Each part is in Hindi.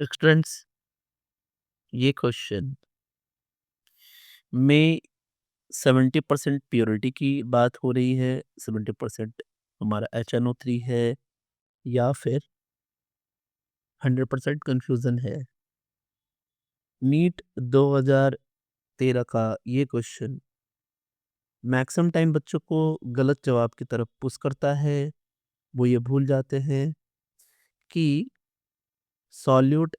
स्टूडेंट्स, ये क्वेश्चन में 70% प्योरिटी की बात हो रही है, 70% हमारा HNO3 है, या फिर 100% कंफ्यूजन है। नीट 2013 का ये क्वेश्चन मैक्सिमम टाइम बच्चों को गलत जवाब की तरफ पुश करता है। वो ये भूल जाते हैं कि सॉल्यूट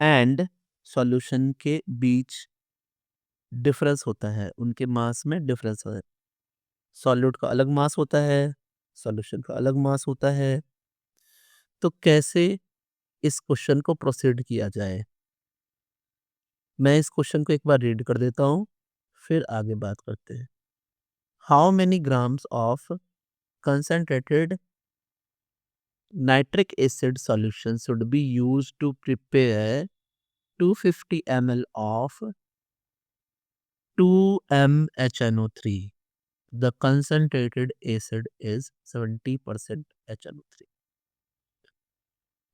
एंड सॉल्यूशन के बीच डिफरेंस होता है, उनके मास में डिफरेंस है। सॉल्यूट का अलग मास होता है, सॉल्यूशन का अलग मास होता है। तो कैसे इस क्वेश्चन को प्रोसीड किया जाए? मैं इस क्वेश्चन को एक बार रीड कर देता हूँ, फिर आगे बात करते हैं। How many grams of concentrated nitric acid solution should be used to prepare 250 ml of 2-MnHNO3? The concentrated acid is 70% HNO3.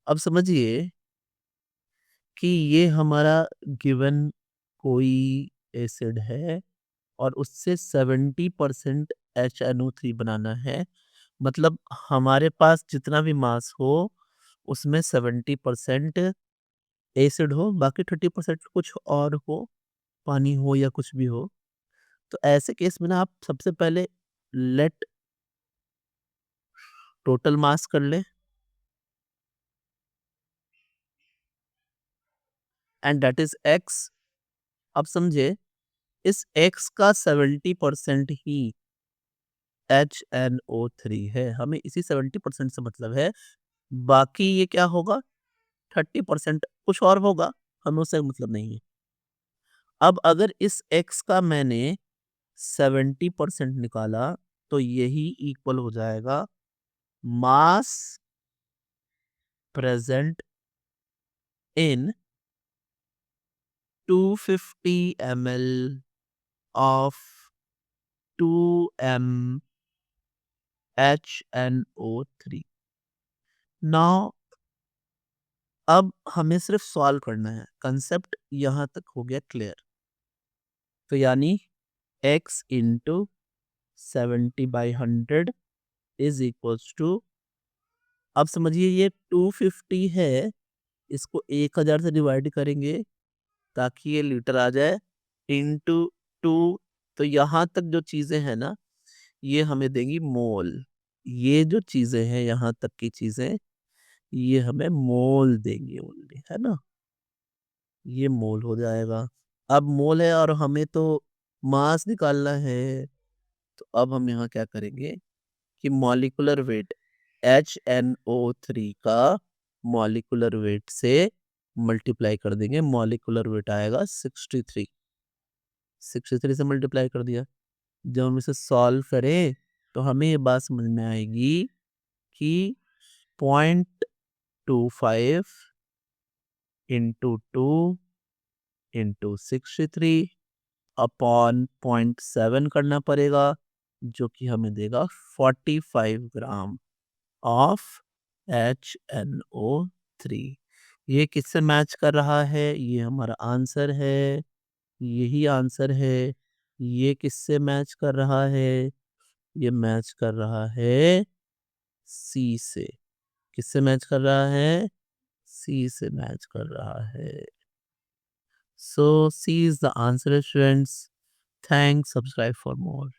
अब समझिए कि ये हमारा गिवन कोई एसिड है और उससे 70% HNO3 बनाना है। मतलब हमारे पास जितना भी मास हो उसमें 70% एसिड हो, बाकी 30% कुछ और हो, पानी हो या कुछ भी हो। तो ऐसे केस में ना आप सबसे पहले लेट टोटल मास कर लें, एंड दैट इज एक्स। अब समझे, इस एक्स का 70% ही HNO3 है। हमें इसी 70% से मतलब है। बाकी ये क्या होगा, 30% कुछ और होगा, हमें उससे मतलब नहीं है। अब अगर इस एक्स का मैंने 70% निकाला तो यही इक्वल हो जाएगा मास present in 250 ml of 2-MnHNO3। Now अब हमें सिर्फ सॉल्व करना है। कंसेप्ट यहां तक हो गया क्लियर। तो यानी x into 70/100 is equals to, अब समझिए ये 250 है, इसको 1000 से डिवाइड करेंगे ताकि ये लीटर आ जाए, इंटू 2। तो यहाँ तक जो चीजें हैं ना, ये हमें देंगी मोल। ये जो चीजें हैं यहाँ तक की चीजें, ये हमें मोल देंगी ओनली, है ना। ये मोल हो जाएगा। अब मोल है और हमें तो मास निकालना है। तो अब हम यहाँ क्या करेंगे कि मॉलिक्यूलर वेट HNO3 का मॉलिक्यूलर वेट से मल्टीप्लाई कर देंगे। मॉलिक्यूलर वेट आएगा 63। 63 से मल्टीप्लाई कर दिया। जब हम इसे सॉल्व करें तो हमें ये बात समझ में आएगी कि 0.25 इंटू 2 इंटू 63 अपॉन 0.7 करना पड़ेगा, जो कि हमें देगा 45 ग्राम ऑफ HNO3। ये किससे मैच कर रहा है? ये हमारा आंसर है, यही आंसर है। ये किससे मैच कर रहा है? ये मैच कर रहा है सी से। किससे मैच कर रहा है? सी से मैच कर रहा है। So C is the answer students. Thanks, subscribe for more.